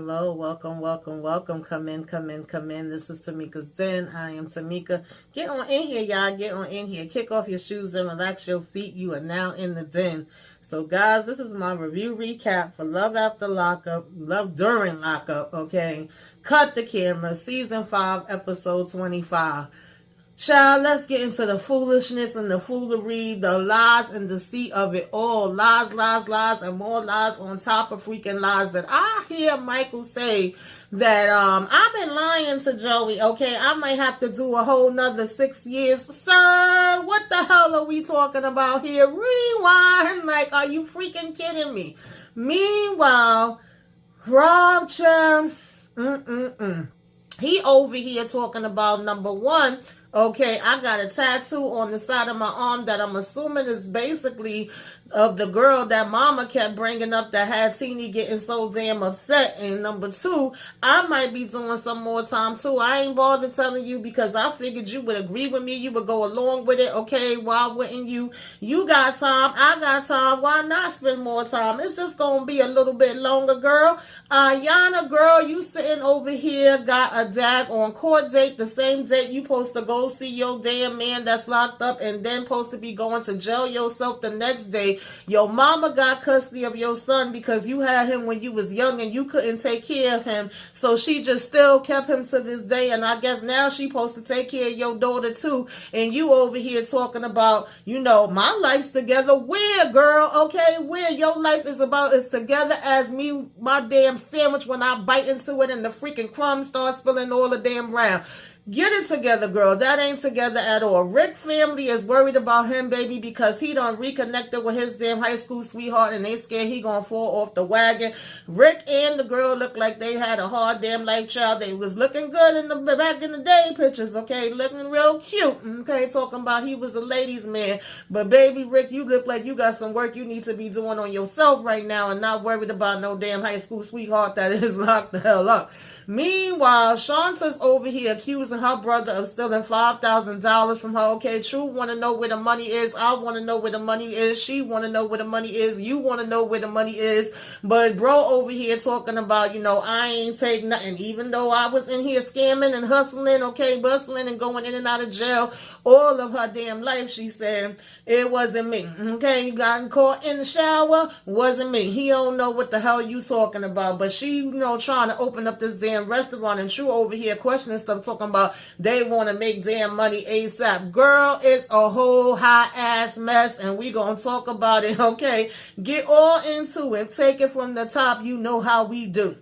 hello. Welcome. Come in. This is Tamika's Den. I am Tamika. Get on in here, y'all. Get on in here. Kick off your shoes and relax your feet. You are now in the den. So, guys, this is my review recap for Love After Lockup, Love During Lockup, okay? Cut the Camera, Season 5, Episode 25. Child, let's get into the foolishness and the foolery, the lies and deceit of it all. Lies, and more lies on top of freaking lies that I hear Michael say that I've been lying to Joey, okay? I might have to do a whole nother 6 years. Sir, what the hell are we talking about here? Rewind. Like, are you freaking kidding me? Meanwhile, Rob Chum, he over here talking about number one. Okay, I got a tattoo on the side of my arm that I'm assuming is basically of the girl that mama kept bringing up that had Teeny getting so damn upset. And number two, I might be doing some more time too. I ain't bothered telling you because I figured you would agree with me. You would go along with it. Okay, why wouldn't you? You got time. I got time. Why not spend more time? It's just going to be a little bit longer, girl. Yana, girl, you sitting over here, got a on court date, the same date you supposed to go see your damn man that's locked up and then supposed to be going to jail yourself the next day. Your mama got custody of your son because you had him when you was young and you couldn't take care of him. So she just still kept him to this day. And I guess now she supposed to take care of your daughter too. And you over here talking about, my life's together. Where, girl? Okay, where your life is about is together as me, my damn sandwich when I bite into it and the freaking crumbs start spilling all the damn round. Get it together, girl. That ain't together at all. Rick family is worried about him, baby, because he done reconnected with his damn high school sweetheart and they scared he gonna fall off the wagon. Rick and the girl look like they had a hard damn life, child. They was looking good in the back in the day pictures, okay? Looking real cute, okay? Talking about he was a ladies' man. But baby Rick, you look like you got some work you need to be doing on yourself right now and not worried about no damn high school sweetheart that is locked the hell up. Meanwhile, Shanta's over here accusing her brother of stealing $5,000 from her. Okay, True want to know where the money is. I want to know where the money is. She want to know where the money is. You want to know where the money is. But bro over here talking about, I ain't take nothing. Even though I was in here scamming and hustling, okay, bustling and going in and out of jail all of her damn life, she said, it wasn't me. Okay, you got caught in the shower, wasn't me. He don't know what the hell you talking about. But she, trying to open up this damn restaurant and True over here questioning stuff, talking about they want to make damn money ASAP. Girl, it's a whole hot ass mess and we gonna talk about it, okay? Get all into it. Take it from the top. You know how we do.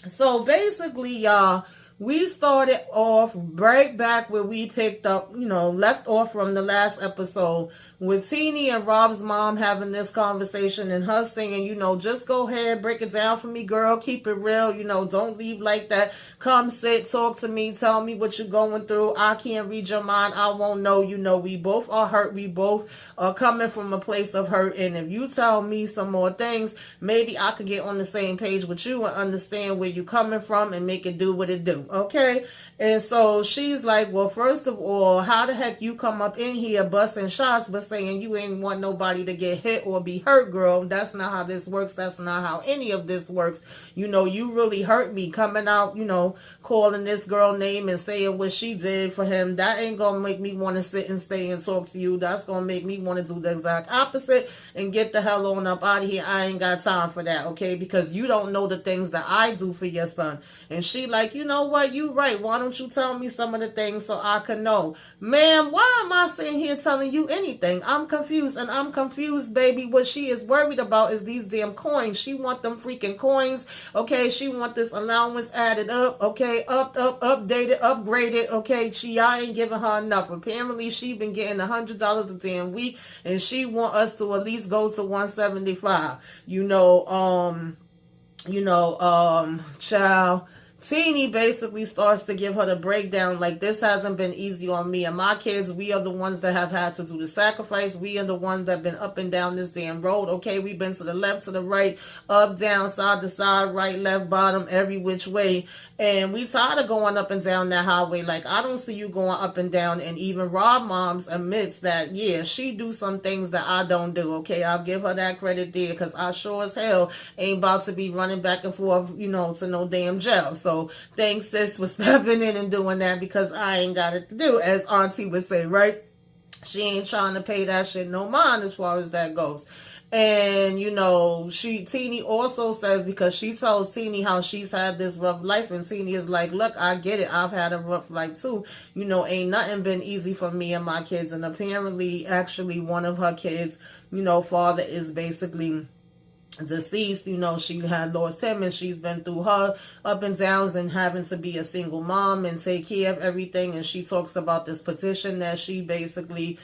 So basically, y'all, we started off right back where we picked up, left off from the last episode with Teeny and Rob's mom having this conversation and her saying, just go ahead, break it down for me, girl. Keep it real. Don't leave like that. Come sit, talk to me, tell me what you're going through. I can't read your mind. I won't know. We both are hurt. We both are coming from a place of hurt. And if you tell me some more things, maybe I could get on the same page with you and understand where you're coming from and make it do what it do. Okay? And so she's like, well, first of all, how the heck you come up in here busting shots but saying you ain't want nobody to get hit or be hurt, girl? That's not how this works. That's not how any of this works. You really hurt me coming out, calling this girl name and saying what she did for him. That ain't gonna make me want to sit and stay and talk to you. That's gonna make me want to do the exact opposite and get the hell on up out of here. I ain't got time for that, okay? Because you don't know the things that I do for your son. And she like, you know what? You right. Why don't you tell me some of the things so I can know? Ma'am, why am I sitting here telling you anything? I'm confused, and I'm confused, baby. What she is worried about is these damn coins. She want them freaking coins, okay? She want this allowance added up, okay? Updated, upgraded, okay? I ain't giving her enough. Apparently, she been getting $100 a damn week, and she want us to at least go to 175. Child. Teeny basically starts to give her the breakdown, like, this hasn't been easy on me and my kids. We are the ones that have had to do the sacrifice. We are the ones that have been up and down this damn road. Okay, we've been to the left, to the right, up, down, side to side, right, left, bottom, every which way. And we tired of going up and down that highway. Like, I don't see you going up and down. And even Rob moms admits that, yeah, she do some things that I don't do. Okay, I'll give her that credit there, because I sure as hell ain't about to be running back and forth, to no damn jail. So thanks, sis, for stepping in and doing that, because I ain't got it to do, as Auntie would say, right? She ain't trying to pay that shit no mind as far as that goes. And, Teeny also says, because she tells Teeny how she's had this rough life, and Teeny is like, look, I get it. I've had a rough life too. Ain't nothing been easy for me and my kids. And apparently, actually, one of her kids, father is basically deceased. She had lost him, and she's been through her up and downs and having to be a single mom and take care of everything. And she talks about this petition that she basically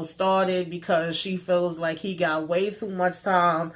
started, because she feels like he got way too much time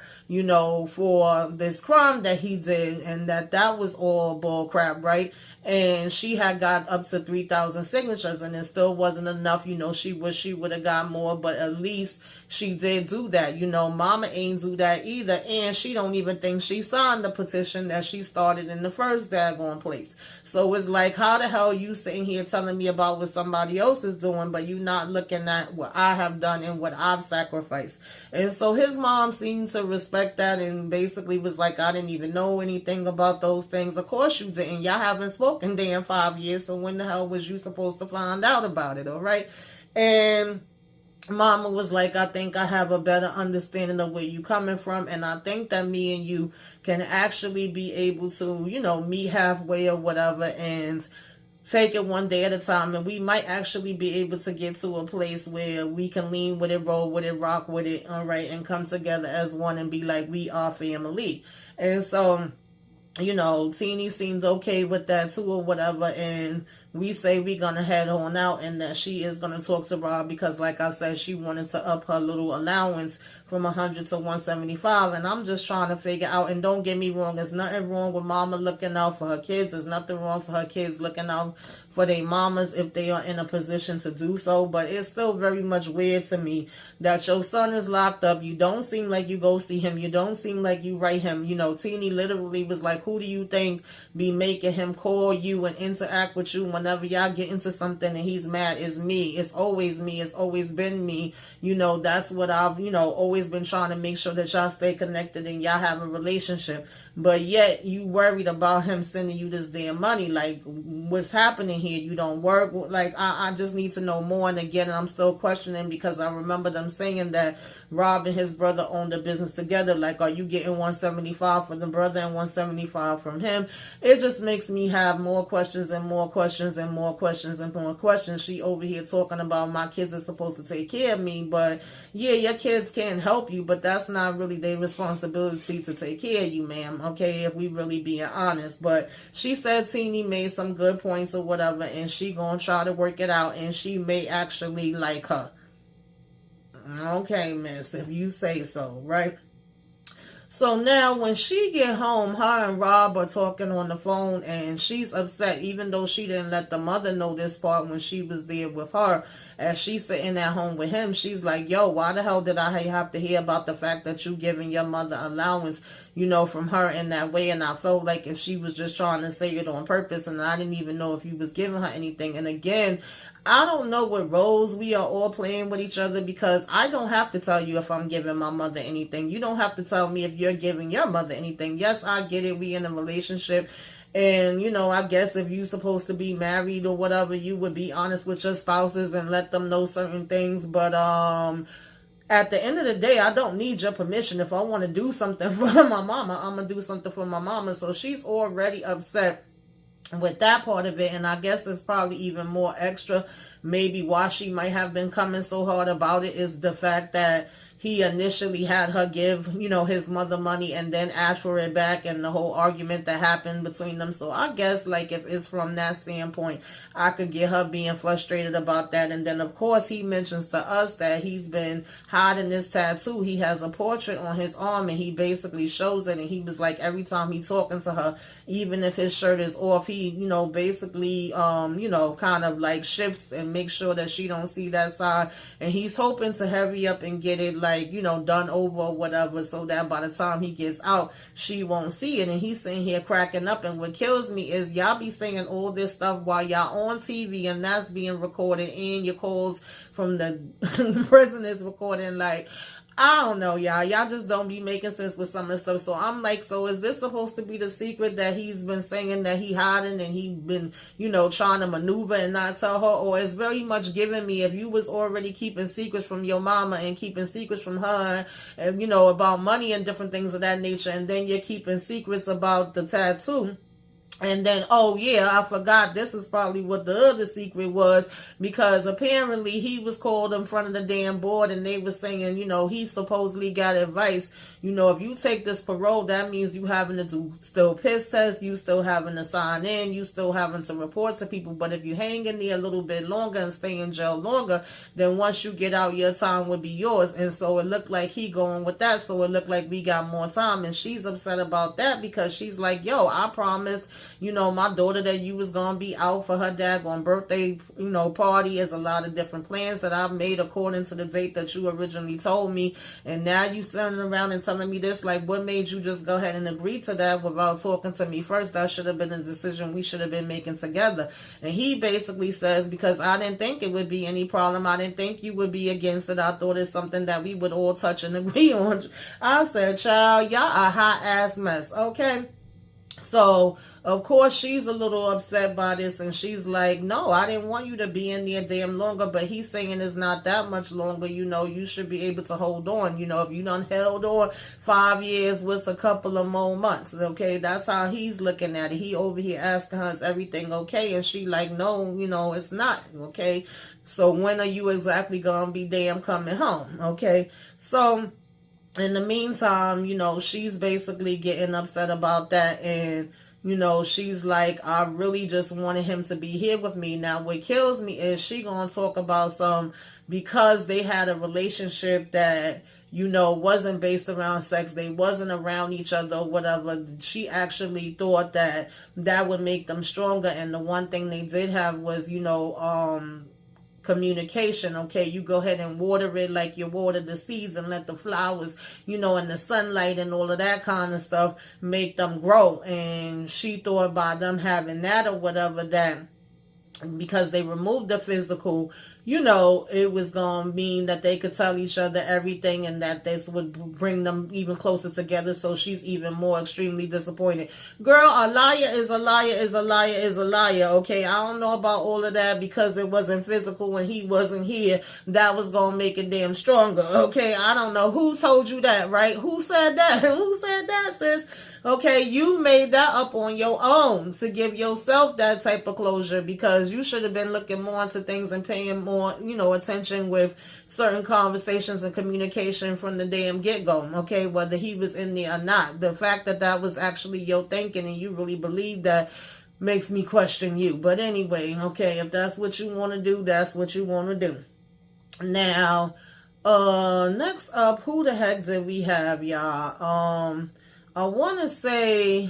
for this crime that he did, and that was all bull crap, right? And she had got up to 3,000 signatures, and it still wasn't enough. She wish she would have got more, but at least she did do that. Mama ain't do that either, and she don't even think she signed the petition that she started in the first daggone place. So it's like, how the hell you sitting here telling me about what somebody else is doing, but you not looking at what I have done and what I've sacrificed? And so his mom seemed to respect that, and basically was like, I didn't even know anything about those things. Of course you didn't. Y'all haven't spoken damn 5 years, so when the hell was you supposed to find out about it? All right. And Mama was like, I think I have a better understanding of where you coming from, and I think that me and you can actually be able to, meet halfway or whatever, and take it one day at a time, and we might actually be able to get to a place where we can lean with it, roll with it, rock with it, all right, and come together as one and be like, we are family. And so, Teeny seems okay with that too or whatever, and we say we're going to head on out, and that she is going to talk to Rob, because like I said, she wanted to up her little allowance from 100 to 175, and I'm just trying to figure out, and don't get me wrong, there's nothing wrong with mama looking out for her kids. There's nothing wrong for her kids looking out for their mamas if they are in a position to do so, but it's still very much weird to me that your son is locked up. You don't seem like you go see him. You don't seem like you write him. Teeny literally was like, who do you think be making him call you and interact with you whenever y'all get into something and he's mad? It's me. It's always me. It's always been me. That's what I've, always been trying to make sure that y'all stay connected and y'all have a relationship. But yet you worried about him sending you this damn money. Like, what's happening here? You don't work. Like, I just need to know more. And again, I'm still questioning, because I remember them saying that Rob and his brother owned a business together. Like, are you getting 175 from the brother and 175 from him? It just makes me have more questions and more questions and more questions and more questions. She over here talking about my kids are supposed to take care of me, but yeah, your kids can't help you, but that's not really their responsibility to take care of you, ma'am. Okay, if we really being honest. But she said Teeny made some good points or whatever, and she gonna try to work it out, and she may actually like her. Okay, miss, if you say so, right? So now when she get home, her and Rob are talking on the phone, and she's upset, even though she didn't let the mother know this part when she was there with her. As she's sitting at home with him, she's like, yo, why the hell did I have to hear about the fact that you giving your mother allowance, from her in that way? And I felt like if she was just trying to say it on purpose, and I didn't even know if you was giving her anything. And again, I don't know what roles we are all playing with each other, because I don't have to tell you if I'm giving my mother anything. You don't have to tell me if you're giving your mother anything. Yes, I get it. We in a relationship. And, I guess if you're supposed to be married or whatever, you would be honest with your spouses and let them know certain things. But at the end of the day, I don't need your permission. If I want to do something for my mama, I'm going to do something for my mama. So she's already upset with that part of it. And I guess it's probably even more extra. Maybe why she might have been coming so hard about it is the fact that he initially had her give, his mother money and then ask for it back, and the whole argument that happened between them. So I guess, like, if it's from that standpoint, I could get her being frustrated about that. And then, of course, he mentions to us that he's been hiding this tattoo. He has a portrait on his arm, and he basically shows it. And he was like, every time he's talking to her, even if his shirt is off, he, basically, kind of like shifts and makes sure that she don't see that side. And he's hoping to hurry up and get it, like, done over or whatever, so that by the time he gets out, she won't see it. And he's sitting here cracking up. And what kills me is y'all be saying all this stuff while y'all on TV, and that's being recorded, and your calls from the prison is recording. Like, I don't know, y'all. Y'all just don't be making sense with some of the stuff. So I'm like, so is this supposed to be the secret that he's been saying that he hiding, and he been, trying to maneuver and not tell her? Or it's very much giving me, if you was already keeping secrets from your mama and keeping secrets from her, and, about money and different things of that nature, and then you're keeping secrets about the tattoo. And then, oh yeah, I forgot, this is probably what the other secret was, because apparently he was called in front of the damn board, and they were saying, he supposedly got advice, if you take this parole, that means you having to do still piss tests, you still having to sign in, you still having to report to people. But if you hang in there a little bit longer and stay in jail longer, then once you get out, your time would be yours. And so it looked like he going with that. So it looked like we got more time, and she's upset about that, because she's like, yo, I promised, my daughter that you was going to be out for her daggone birthday, party. Is a lot of different plans that I've made according to the date that you originally told me. And now you sitting around and telling me this. Like, what made you just go ahead and agree to that without talking to me first? That should have been a decision we should have been making together. And he basically says, because I didn't think it would be any problem. I didn't think you would be against it. I thought it's something that we would all touch and agree on. I said, child, y'all a hot ass mess. Okay. So, of course, she's a little upset by this, and she's like, no, I didn't want you to be in there damn longer. But he's saying it's not that much longer. You should be able to hold on. If you done held on 5 years, what's a couple of more months? Okay, that's how he's looking at it. He over here asking her, is everything okay? And she like, no, it's not. Okay, so when are you exactly gonna be damn coming home? Okay, so in the meantime, she's basically getting upset about that. And, she's like, I really just wanted him to be here with me. Now, what kills me is she going to talk about because they had a relationship that, wasn't based around sex. They wasn't around each other or whatever. She actually thought that would make them stronger. And the one thing they did have was, communication. Okay, you go ahead and water it like you water the seeds, and let the flowers, and the sunlight and all of that kind of stuff make them grow. And she thought by them having that or whatever, that because they removed the physical, it was going to mean that they could tell each other everything, and that this would bring them even closer together. So she's even more extremely disappointed. Girl, a liar is a liar is a liar is a liar. Okay, I don't know about all of that, because it wasn't physical when he wasn't here. That was going to make it damn stronger. Okay, I don't know who told you that, right? Who said that? Who said that, sis? Okay, you made that up on your own to give yourself that type of closure, because you should have been looking more into things and paying more, attention with certain conversations and communication from the damn get-go, okay, whether he was in there or not. The fact that was actually your thinking and you really believe that makes me question you. But anyway, okay, if that's what you want to do, that's what you want to do. Now, next up, who the heck did we have, y'all? I want to say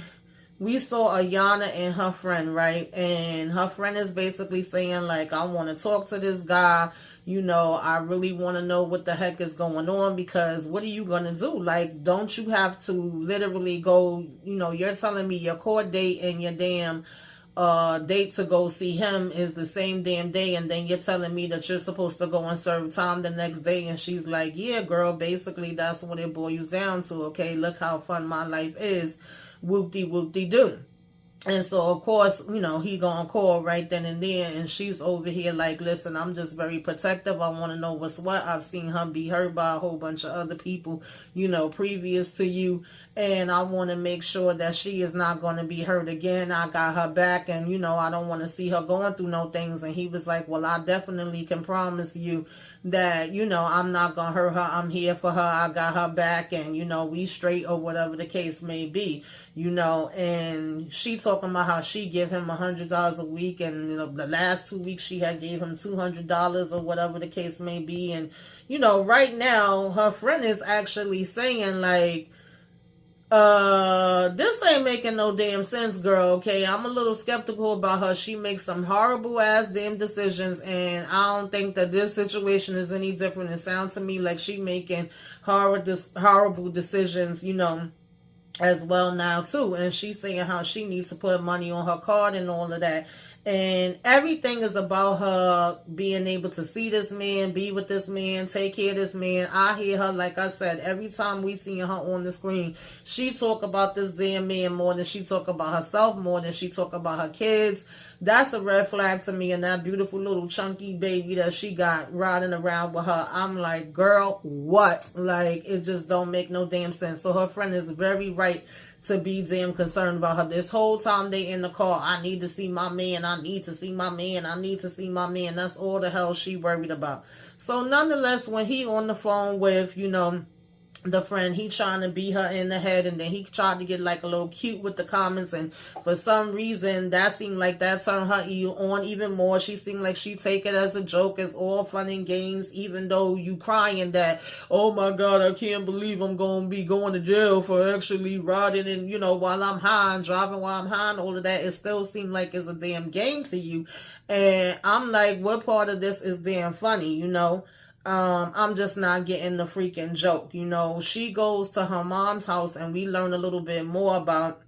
we saw Ayana and her friend, right? And her friend is basically saying, like, I want to talk to this guy. I really want to know what the heck is going on, because what are you going to do? Like, don't you have to literally go, you're telling me your court date and your damn date to go see him is the same damn day, and then you're telling me that you're supposed to go and serve time the next day. And she's like, yeah, girl, basically that's what it boils down to. Okay, look how fun my life is. Whoop-de-whoop-de-doo. And so, of course, he gonna call right then and there, and she's over here like, listen, I'm just very protective. I want to know what's what. I've seen her be hurt by a whole bunch of other people, previous to you, and I want to make sure that she is not going to be hurt again. I got her back, and, I don't want to see her going through no things. And he was like, well, I definitely can promise you that, I'm not going to hurt her. I'm here for her. I got her back, and, we straight, or whatever the case may be, and she talking about how she give him $100 a week, and the last 2 weeks she had gave him $200 or whatever the case may be. And right now her friend is actually saying like, this ain't making no damn sense, girl. Okay, I'm a little skeptical about her. She makes some horrible ass damn decisions, and I don't think that this situation is any different. It sounds to me like she making horrible decisions, as well now too. And she's saying how she needs to put money on her card and all of that. And everything is about her being able to see this man, be with this man, take care of this man. I hear her, like I said, every time we see her on the screen, she talk about this damn man more than she talk about herself, more than she talk about her kids. That's a red flag to me. And that beautiful little chunky baby that she got riding around with her, I'm like, girl, what? Like, it just don't make no damn sense. So her friend is very right to be damn concerned about her. This whole time they in the car, I need to see my man, I need to see my man, I need to see my man. That's all the hell she worried about. So nonetheless, when he on the phone with, the friend, he trying to beat her in the head, and then he tried to get like a little cute with the comments, and for some reason that seemed like that turned her on even more. She seemed like she take it as a joke, as all fun and games, even though you crying that, oh my god, I can't believe I'm gonna be going to jail for actually riding and while I'm high and driving while I'm high and all of that. It still seemed like it's a damn game to you. And I'm like, what part of this is damn funny? I'm just not getting the freaking joke. She goes to her mom's house, and we learn a little bit more about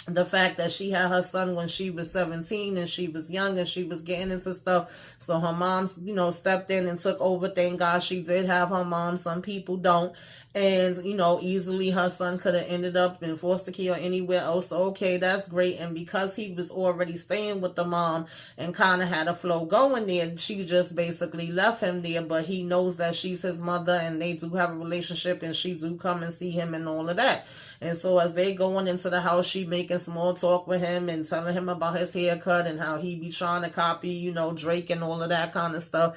the fact that she had her son when she was 17, and she was young, and she was getting into stuff. So her mom, stepped in and took over. Thank God she did have her mom. Some people don't. And, easily her son could have ended up in foster care or anywhere else. So, okay, that's great. And because he was already staying with the mom and kind of had a flow going there, she just basically left him there. But he knows that she's his mother, and they do have a relationship, and she do come and see him and all of that. And so as they going into the house, she making small talk with him and telling him about his haircut and how he be trying to copy, Drake and all of that kind of stuff,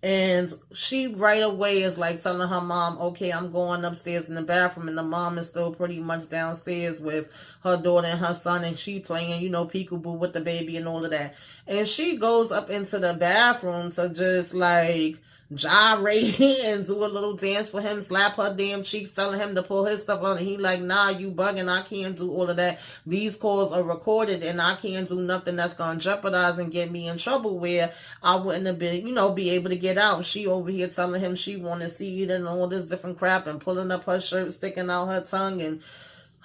and she right away is like telling her mom, okay, I'm going upstairs in the bathroom. And the mom is still pretty much downstairs with her daughter and her son, and she playing, peekaboo with the baby and all of that. And she goes up into the bathroom to just like gyrate and do a little dance for him, slap her damn cheeks, telling him to pull his stuff on, and he like, nah, you bugging, I can't do all of that. These calls are recorded, and I can't do nothing that's gonna jeopardize and get me in trouble where I wouldn't have been, be able to get out. She over here telling him she want to see it and all this different crap, and pulling up her shirt, sticking out her tongue, and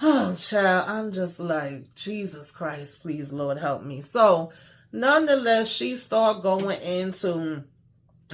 oh child, I'm just like, Jesus Christ, please Lord help me. So nonetheless, she start going into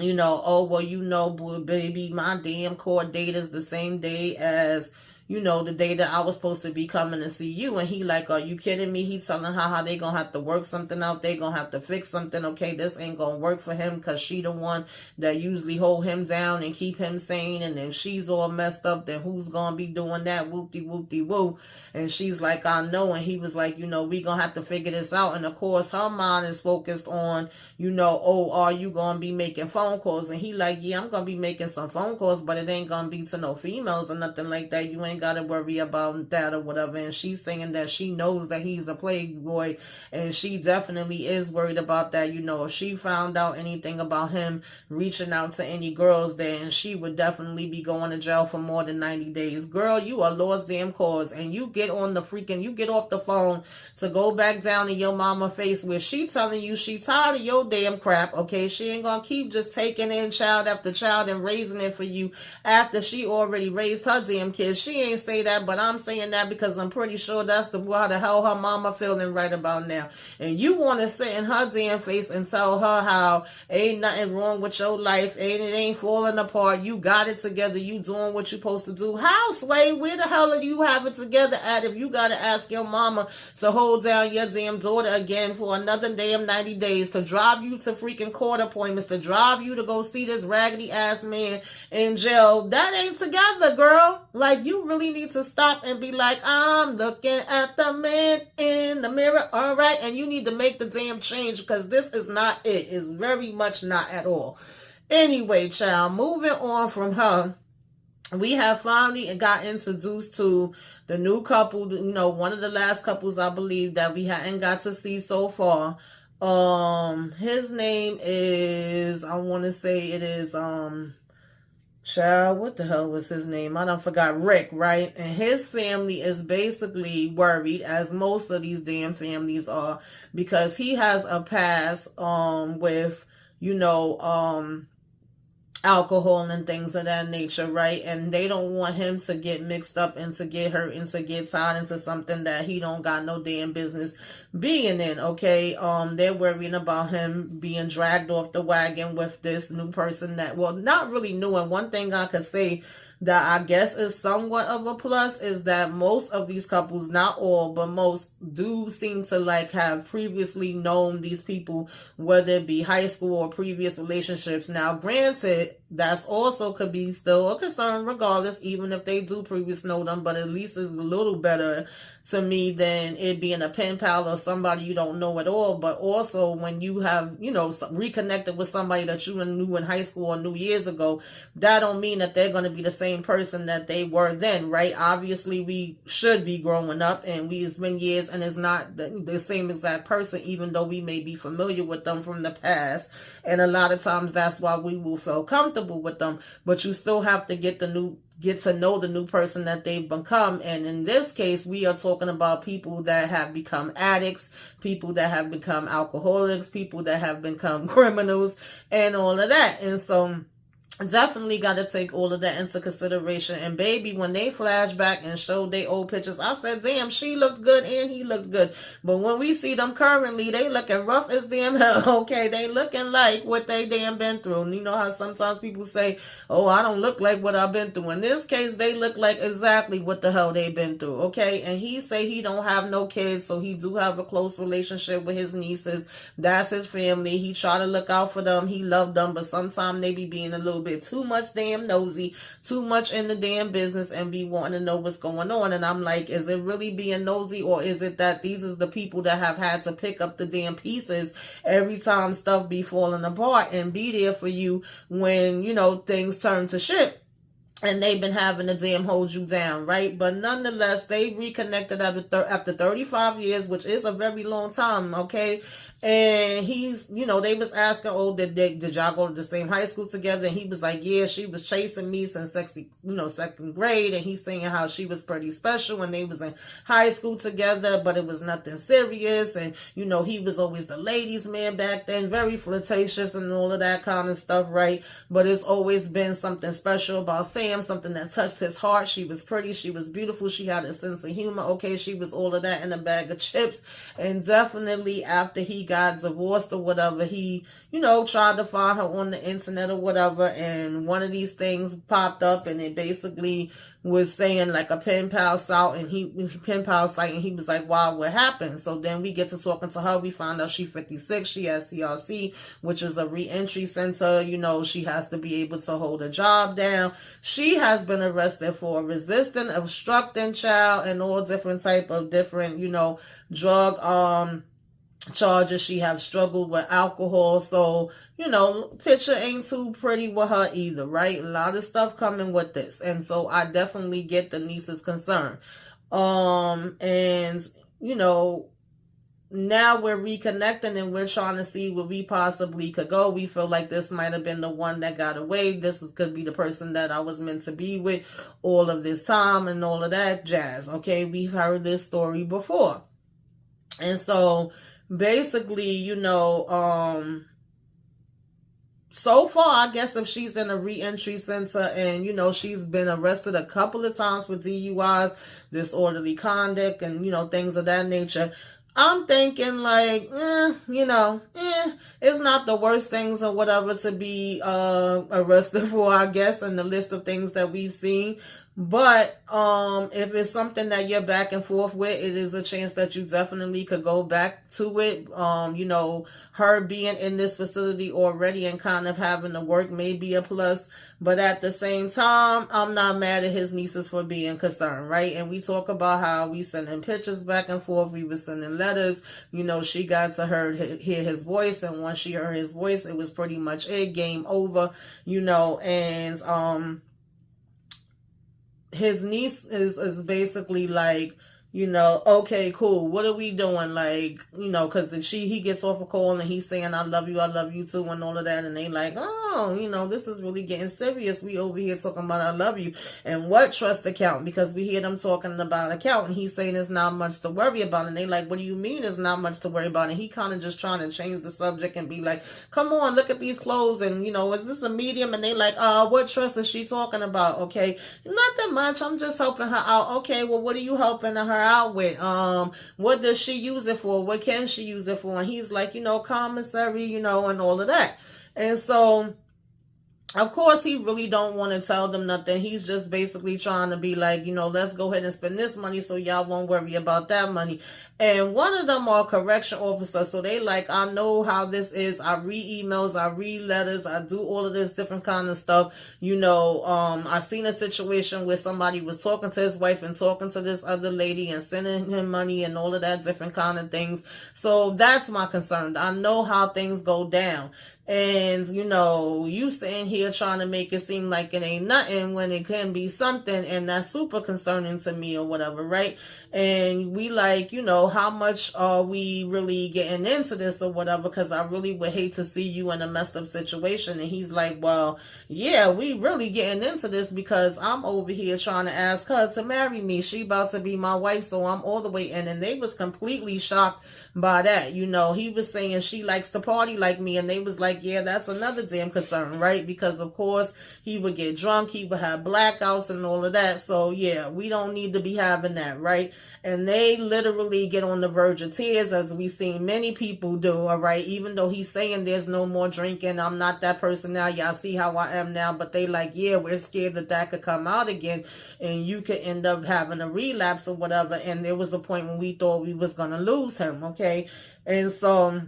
oh, well, boy, baby, my damn court date is the same day as, the day that I was supposed to be coming to see you. And he like, are you kidding me? He telling her how they gonna have to work something out. They gonna have to fix something. Okay, this ain't gonna work for him because she the one that usually hold him down and keep him sane. And if she's all messed up, then who's gonna be doing that? Whoop-de-whoop-de-woo. And she's like, I know. And he was like, we gonna have to figure this out. And of course, her mind is focused on, oh, are you gonna be making phone calls? And he like, yeah, I'm gonna be making some phone calls, but it ain't gonna be to no females or nothing like that. You ain't gotta worry about that or whatever. And she's saying that she knows that he's a playboy, and she definitely is worried about that. If she found out anything about him reaching out to any girls, then she would definitely be going to jail for more than 90 days. Girl, you are lost damn cause, and you get on the freaking, you get off the phone to go back down in your mama face where she telling you she tired of your damn crap. Okay, she ain't gonna keep just taking in child after child and raising it for you after she already raised her damn kids. She ain't say that, but I'm saying that because I'm pretty sure that's how the hell her mama feeling right about now. And you want to sit in her damn face and tell her how ain't nothing wrong with your life, it ain't falling apart, you got it together, you doing what you supposed to do. How, Sway? Where the hell are you have it together at if you got to ask your mama to hold down your damn daughter again for another damn 90 days, to drive you to freaking court appointments, to drive you to go see this raggedy ass man in jail? That ain't together, girl. Like, you really need to stop and be like, I'm looking at the man in the mirror, all right? And you need to make the damn change, because this is not it. It's very much not at all. Anyway, child, moving on from her, we have finally got introduced to the new couple, you know, one of the last couples, I believe, that we hadn't got to see so far. His name is, I want to say it is, child, what the hell was his name? I done forgot. Rick, right? And his family is basically worried, as most of these damn families are, because he has a past, with, you know, alcohol and things of that nature, right? And they don't want him to get mixed up and to get hurt and to get tied into something that he don't got no damn business being in, okay? They're worrying about him being dragged off the wagon with this new person that, well, not really new. And one thing I could say that I guess is somewhat of a plus is that most of these couples, not all, but most, do seem to like have previously known these people, whether it be high school or previous relationships. Now, granted, that's also could be still a concern regardless, even if they do previously know them, but at least it's a little better to me than it being a pen pal or somebody you don't know at all. But also, when you have, you know, reconnected with somebody that you knew in high school or knew years ago, that don't mean that they're going to be the same person that they were then, right? Obviously, we should be growing up, and it's been years, and it's not the same exact person, even though we may be familiar with them from the past. And a lot of times that's why we will feel comfortable with them. But you still have to get to know the new person that they've become. And in this case, we are talking about people that have become addicts, people that have become alcoholics, people that have become criminals, and all of that. And so definitely got to take all of that into consideration. And baby, when they flash back and showed their old pictures, I said, damn, she looked good and he looked good. But when we see them currently, they looking rough as damn hell. Okay, they looking like what they damn been through. And you know how sometimes people say, oh, I don't look like what I've been through. In this case, they look like exactly what the hell they been through. Okay, and he say he don't have no kids, so he do have a close relationship with his nieces. That's his family. He try to look out for them. He love them, but sometimes they be being a little bit too much damn nosy, too much in the damn business, and be wanting to know what's going on. And I'm like, is it really being nosy, or is it that these is the people that have had to pick up the damn pieces every time stuff be falling apart and be there for you when, you know, things turn to shit? And they've been having to damn hold you down, right? But nonetheless, they reconnected after 35 years, which is a very long time, okay? And he's, you know, they was asking, oh, did y'all go to the same high school together? And he was like, yeah, she was chasing me since second grade. And he's saying how she was pretty special when they was in high school together, but it was nothing serious. And, you know, he was always the ladies' man back then, very flirtatious and all of that kind of stuff, right? But it's always been something special about Sam, something that touched his heart. She was pretty, she was beautiful, she had a sense of humor. Okay, she was all of that in a bag of chips. And definitely after he got divorced or whatever, he, you know, tried to find her on the internet or whatever, and one of these things popped up, and it basically was saying like a pen pal site, and he was like, wow, what happened? So then we get to talking to her. We found out she's 56, she has CRC, which is a re-entry center. You know, she has to be able to hold a job down. She has been arrested for resisting, obstructing child, and all different type of different, you know, drug charges. She have struggled with alcohol, so, you know, picture ain't too pretty with her either, right? A lot of stuff coming with this, and so I definitely get the niece's concern. And, you know, now we're reconnecting and we're trying to see where we possibly could go. We feel like this might have been the one that got away. Could be the person that I was meant to be with all of this time and all of that jazz. Okay, we've heard this story before. And so basically, you know, so far, I guess if she's in a reentry center and, she's been arrested a couple of times for DUIs, disorderly conduct, and, things of that nature, I'm thinking like, it's not the worst things or whatever to be arrested for, I guess, in the list of things that we've seen. But if it's something that you're back and forth with, it is a chance that you definitely could go back to it. Her being in this facility already and kind of having to work may be a plus. But at the same time, I'm not mad at his nieces for being concerned, right? And we talk about how we sending pictures back and forth. We were sending letters. She got to hear his voice. And once she heard his voice, it was pretty much it. Game over, and his niece is basically like, okay, cool. What are we doing? Like, because he gets off a call and he's saying, I love you too, and all of that. And they like, oh, this is really getting serious. We over here talking about I love you. And what trust account? Because we hear them talking about account and he's saying there's not much to worry about. And they like, what do you mean there's not much to worry about? And he kind of just trying to change the subject and be like, come on, look at these clothes. And, is this a medium? And they like, what trust is she talking about? Okay, not that much. I'm just helping her out. Okay, well, what are you helping her out with? What does she use it for? What can she use it for? And he's like, commissary, and all of that. And so, of course, he really don't want to tell them nothing. He's just basically trying to be like, let's go ahead and spend this money so y'all won't worry about that money. And one of them are correction officers. So they like, I know how this is. I read emails, I read letters, I do all of this different kind of stuff. I seen a situation where somebody was talking to his wife and talking to this other lady and sending him money and all of that different kind of things. So that's my concern. I know how things go down. And, you sitting here trying to make it seem like it ain't nothing when it can be something. And that's super concerning to me or whatever, right? And we like, how much are we really getting into this or whatever? Because I really would hate to see you in a messed up situation. And he's like, well, yeah, we really getting into this because I'm over here trying to ask her to marry me. She about to be my wife, so I'm all the way in. And they was completely shocked by that. He was saying she likes to party like me. And they was like, yeah, that's another damn concern, right? Because of course he would get drunk, he would have blackouts and all of that. So yeah, we don't need to be having that, right? And they literally get on the verge of tears, as we've seen many people do, all right? Even though he's saying there's no more drinking, I'm not that person now, y'all see how I am now, but they like, yeah, we're scared that could come out again and you could end up having a relapse or whatever. And there was a point when we thought we was gonna lose him, okay? And so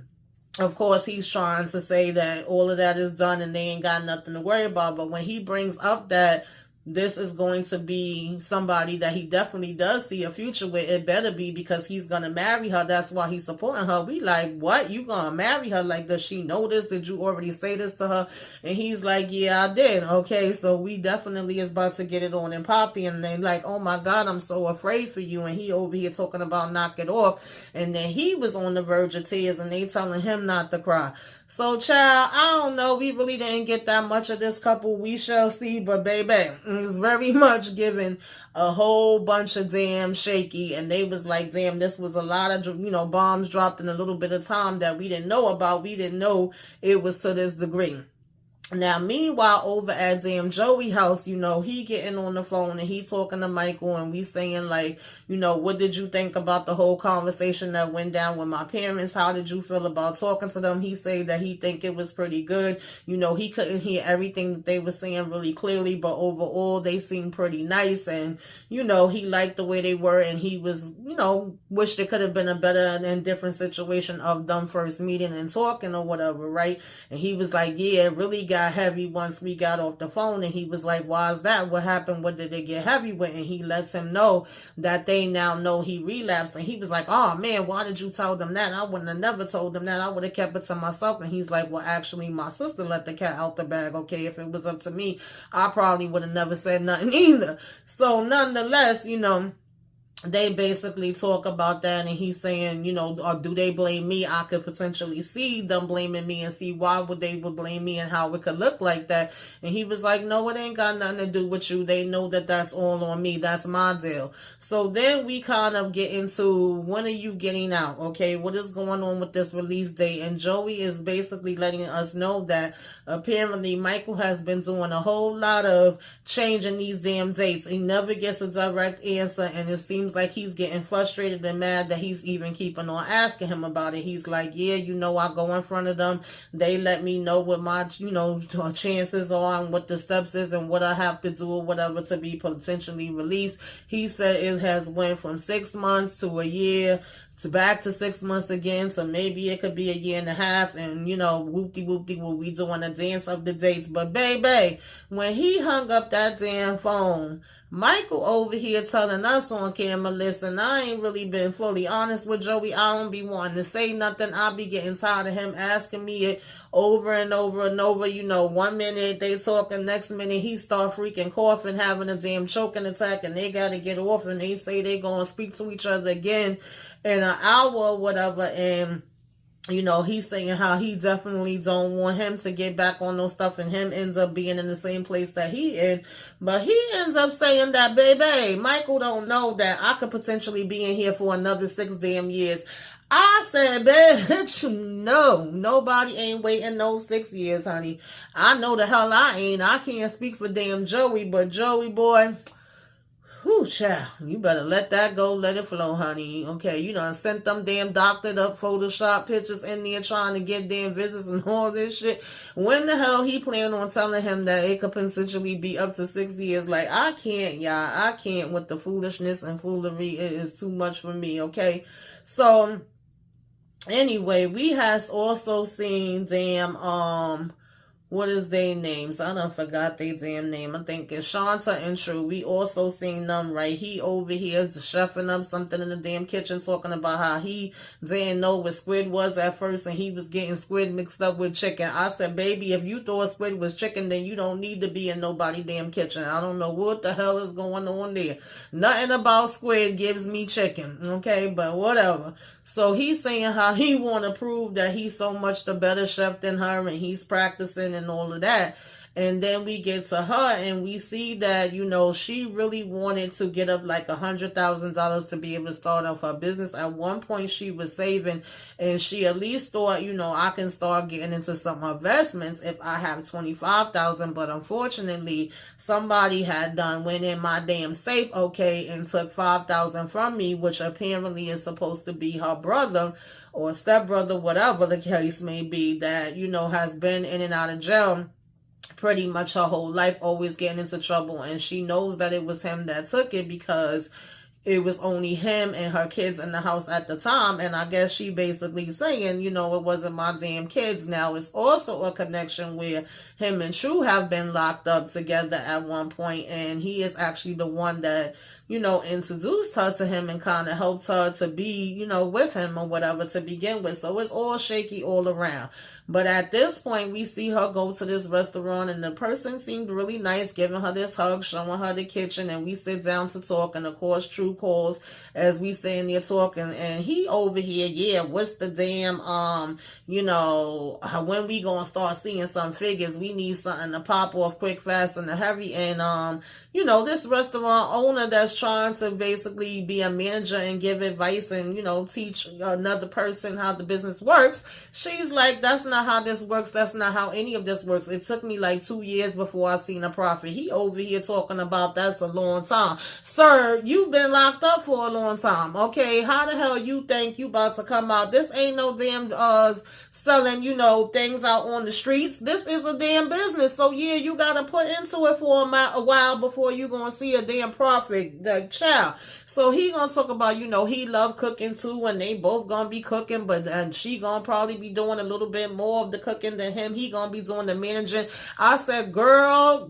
of course, he's trying to say that all of that is done and they ain't got nothing to worry about. But when he brings up that this is going to be somebody that he definitely does see a future with, it better be because he's going to marry her. That's why he's supporting her. We like, what? You going to marry her? Like, does she know this? Did you already say this to her? And he's like, yeah, I did. Okay, so we definitely is about to get it on and poppy. And they like, oh my God, I'm so afraid for you. And he over here talking about knock it off. And then he was on the verge of tears and they telling him not to cry. So, child, I don't know. We really didn't get that much of this couple. We shall see. But, baby, it's very much given a whole bunch of damn shaky. And they was like, damn, this was a lot of, bombs dropped in a little bit of time that we didn't know about. We didn't know it was to this degree. Now, meanwhile, over at damn Joey house, he getting on the phone and he talking to Michael and we saying like, what did you think about the whole conversation that went down with my parents? How did you feel about talking to them? He said that he think it was pretty good. He couldn't hear everything that they were saying really clearly, but overall they seemed pretty nice. And, he liked the way they were and he was, wished it could have been a better and different situation of them first meeting and talking or whatever, right? And he was like, yeah, it really got heavy once we got off the phone. And he was like, why is that? What happened? What did it get heavy with? And he lets him know that they now know he relapsed. And he was like, oh man, why did you tell them that? I wouldn't have never told them that. I would have kept it to myself. And he's like, well, actually my sister let the cat out the bag. Okay, if it was up to me, I probably would have never said nothing either. So nonetheless, they basically talk about that, and he's saying, or do they blame me? I could potentially see them blaming me and see why would blame me and how it could look like that. And he was like, no, it ain't got nothing to do with you. They know that that's all on me. That's my deal. So then we kind of get into, when are you getting out? Okay, what is going on with this release date? And Joey is basically letting us know that apparently Michael has been doing a whole lot of changing these damn dates. He never gets a direct answer, and it seems like he's getting frustrated and mad that he's even keeping on asking him about it. He's like, yeah, I go in front of them. They let me know what my, chances are and what the steps is and what I have to do or whatever to be potentially released. He said it has went from 6 months to a year to back to 6 months again, so maybe it could be a year and a half, and whoopty we'll be doing a dance of the dates. But baby, when he hung up that damn phone, Michael over here telling us on camera, listen, I ain't really been fully honest with Joey. I don't be wanting to say nothing. I be getting tired of him asking me it over and over and over. 1 minute they talking, next minute he start freaking coughing, having a damn choking attack, and they gotta get off, and they say they gonna speak to each other again in an hour or whatever. And he's saying how he definitely don't want him to get back on those stuff, and him ends up being in the same place that he in. But he ends up saying that, baby, Michael don't know that I could potentially be in here for another 6 damn years. I said, bitch, no, nobody ain't waiting no 6 years, honey. I know the hell I ain't. I can't speak for damn Joey, but Joey, boy, whew, child, you better let that go, let it flow, honey. Okay, you done sent them damn doctored up Photoshop pictures in there trying to get damn visits and all this shit. When the hell he plan on telling him that it could potentially be up to 6 years? Like, I can't, y'all. I can't with the foolishness and foolery. It is too much for me, okay? So, anyway, we has also seen damn, what is their names? I done forgot their damn name. I think it's Shanta and True. We also seen them, right? He over here chefing up something in the damn kitchen, talking about how he didn't know what squid was at first, and he was getting squid mixed up with chicken. I said, baby, if you thought squid was chicken, then you don't need to be in nobody damn kitchen. I don't know what the hell is going on there. Nothing about squid gives me chicken, okay? But whatever. So he's saying how he want to prove that he's so much the better chef than her, and he's practicing and all of that. And then we get to her, and we see that, she really wanted to get up like $100,000 to be able to start off her business. At one point, she was saving, and she at least thought, I can start getting into some investments if I have $25,000. But unfortunately, somebody had went in my damn safe, okay, and took $5,000 from me, which apparently is supposed to be her brother or stepbrother, whatever the case may be, that, has been in and out of jail pretty much her whole life, always getting into trouble. And she knows that it was him that took it because it was only him and her kids in the house at the time. And I guess she basically saying, it wasn't my damn kids. Now, it's also a connection where him and True have been locked up together at one point, and he is actually the one that, introduced her to him and kind of helped her to be, with him or whatever to begin with. So it's all shaky all around. But at this point, we see her go to this restaurant, and the person seemed really nice, giving her this hug, showing her the kitchen, and we sit down to talk. And of course, True calls as we sitting there talking, and he over here, yeah, what's the damn, when we gonna start seeing some figures? We need something to pop off quick, fast, and a hurry. And this restaurant owner that's trying to basically be a manager and give advice and, teach another person how the business works. She's like, that's not how this works. That's not how any of this works. It took me like 2 years before I seen a profit. He over here talking about that's a long time. Sir, you've been locked up for a long time. Okay, how the hell you think you about to come out? This ain't no damn selling, things out on the streets. This is a damn business. So yeah, you gotta put into it for a while before you gonna see a damn profit, the child. So he gonna talk about, he love cooking too, and they both gonna be cooking, and she gonna probably be doing a little bit more of the cooking than him. He gonna be doing the managing. I said, girl,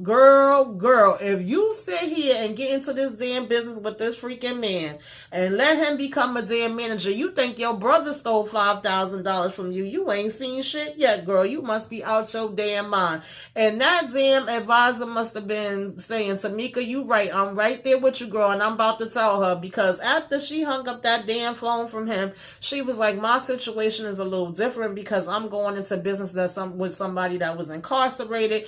if you sit here and get into this damn business with this freaking man and let him become a damn manager, you think your brother stole $5,000 from you? You ain't seen shit yet, girl. You must be out your damn mind. And that damn advisor must have been saying, Tamika, you right. I'm right there with you, girl. girl, and I'm about to tell her, because after she hung up that damn phone from him, she was like, my situation is a little different because I'm going into business with somebody that was incarcerated.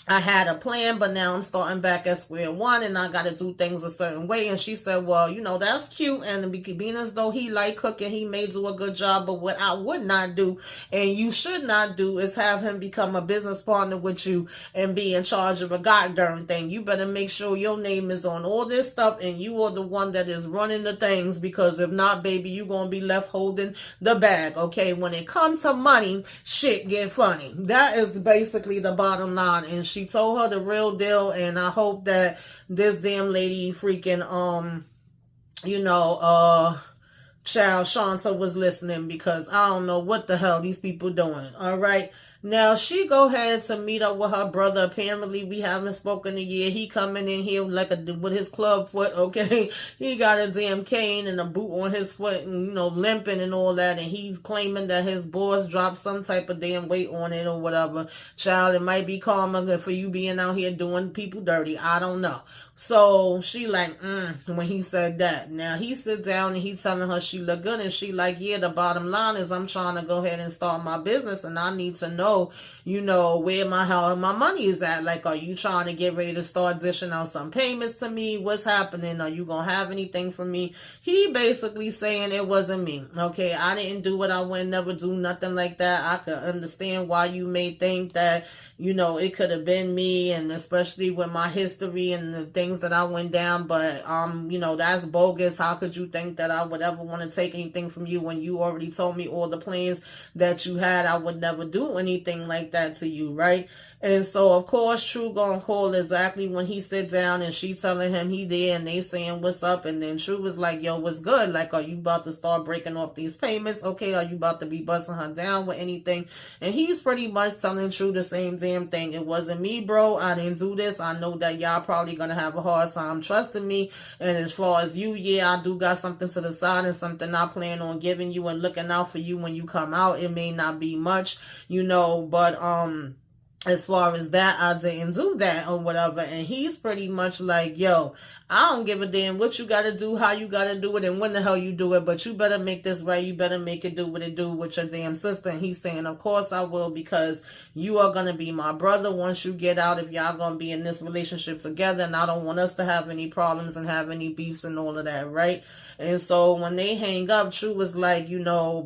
I had a plan, but now I'm starting back at square one, and I got to do things a certain way. And she said, well, that's cute, and being as though he like cooking, he may do a good job, but what I would not do, and you should not do, is have him become a business partner with you and be in charge of a goddamn thing. You better make sure your name is on all this stuff, and you are the one that is running the things, because if not, baby, you're going to be left holding the bag, okay? When it comes to money, shit get funny. That is basically the bottom line, and she told her the real deal, and I hope that this damn lady freaking, child Shanta was listening, because I don't know what the hell these people doing, all right? Now, she go ahead to meet up with her brother. Apparently, we haven't spoken a year. He coming in here with his club foot, okay? He got a damn cane and a boot on his foot and, limping and all that. And he's claiming that his boss dropped some type of damn weight on it or whatever. Child, it might be karma for you being out here doing people dirty. I don't know. So she like, when he said that. Now, he sit down and he telling her she look good. And she like, yeah, the bottom line is I'm trying to go ahead and start my business. And I need to know, where my money is at. Like, are you trying to get ready to start dishing out some payments to me? What's happening? Are you going to have anything for me? He basically saying it wasn't me. Okay, I didn't do what I would never do, nothing like that. I could understand why you may think that, it could have been me, and especially with my history and the things that I went down, but, that's bogus. How could you think that I would ever want to take anything from you when you already told me all the plans that you had? I would never do anything like that to you, right? And so, of course, True gonna call exactly when he sit down, and she telling him he there, and they saying what's up, and then True was like, yo, what's good? Like, are you about to start breaking off these payments? Okay, are you about to be busting her down with anything? And he's pretty much telling True the same damn thing. It wasn't me, bro. I didn't do this. I know that y'all probably gonna have a hard time trusting me. And as far as you, yeah, I do got something to the side and something I plan on giving you and looking out for you when you come out. It may not be much, but as far as that, I didn't do that or whatever. And he's pretty much like, yo, I don't give a damn what you got to do, how you got to do it, and when the hell you do it, but you better make this right. You better make it do what it do with your damn sister. And he's saying, of course I will, because you are going to be my brother once you get out, if y'all going to be in this relationship together, and I don't want us to have any problems and have any beefs and all of that, right? And so when they hang up, True was like,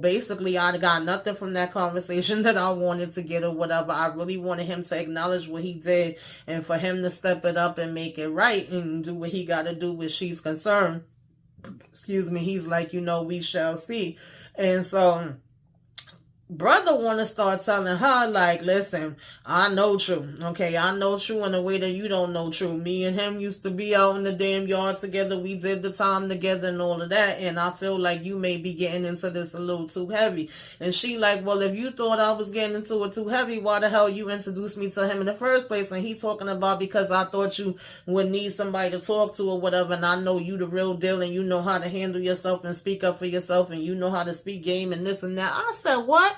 basically I got nothing from that conversation that I wanted to get or whatever. I really wanted him to acknowledge what he did and for him to step it up and make it right and do what he got to do where she's concerned. Excuse me. He's like, we shall see. And so brother want to start telling her, like, listen, I know True. Okay, I know True in a way that you don't know True. Me and him used to be out in the damn yard together. We did the time together and all of that. And I feel like you may be getting into this a little too heavy. And she like, well, if you thought I was getting into it too heavy, why the hell you introduced me to him in the first place? And he talking about because I thought you would need somebody to talk to or whatever. And I know you the real deal and you know how to handle yourself and speak up for yourself and you know how to speak game and this and that. I said, what?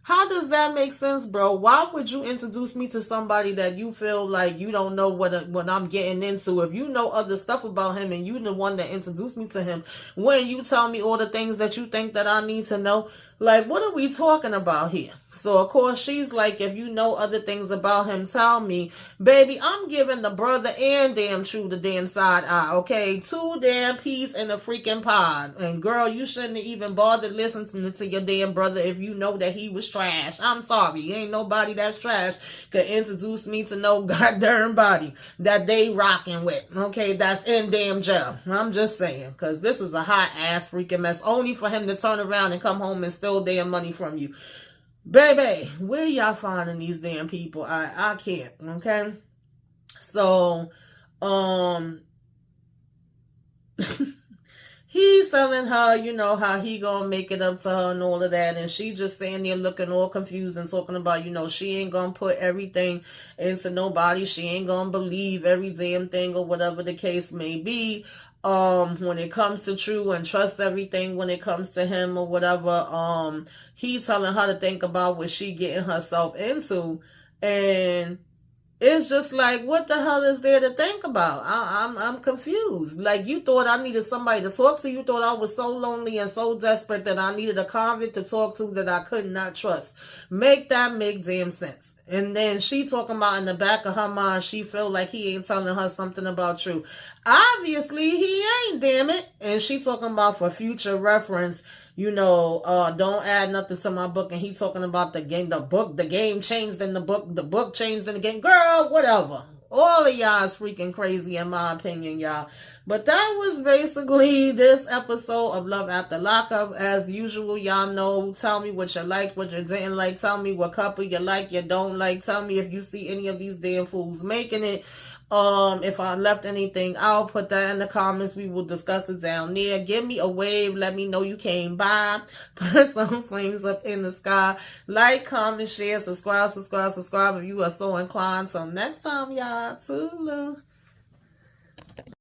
How does that make sense, bro? Why would you introduce me to somebody that you feel like you don't know what I'm getting into? If you know other stuff about him and you the one that introduced me to him, when you tell me all the things that you think that I need to know, like, what are we talking about here? So, of course, she's like, if you know other things about him, tell me. Baby, I'm giving the brother and damn True the damn side eye, okay? 2 damn peas in a freaking pod. And, girl, you shouldn't have even bothered listening to your damn brother if you know that he was trash. I'm sorry. Ain't nobody that's trash could introduce me to no goddamn body that they rocking with, okay? That's in damn jail. I'm just saying, because this is a hot-ass freaking mess, only for him to turn around and come home and steal damn money from you. Baby, where y'all finding these damn people? I can't, okay? So, he's telling her, how he gonna make it up to her and all of that, and she just saying there looking all confused and talking about, she ain't gonna put everything into nobody. She ain't gonna believe every damn thing or whatever the case may be. When it comes to True and trust everything when it comes to him or whatever, he's telling her to think about what she getting herself into. And It's just like, what the hell is there to think about? I'm confused. Like, you thought I needed somebody to talk to. You thought I was so lonely and so desperate that I needed a convict to talk to that I could not trust. Make that make damn sense. And then she talking about in the back of her mind, she feel like he ain't telling her something about you. Obviously, he ain't, damn it. And she talking about for future reference, don't add nothing to my book. And he talking about the game changed in the book changed in the game. Girl, whatever. All of y'all is freaking crazy in my opinion, y'all. But that was basically this episode of Love After Lockup. As usual, y'all know, tell me what you liked, what you didn't like. Tell me what couple you like, you don't like. Tell me if you see any of these damn fools making it. If I left anything out, put that in the comments. We will discuss it down there. Give me a wave. Let me know you came by. Put some flames up in the sky. Like, comment, share, subscribe if you are so inclined. So next time, y'all, toodaloo.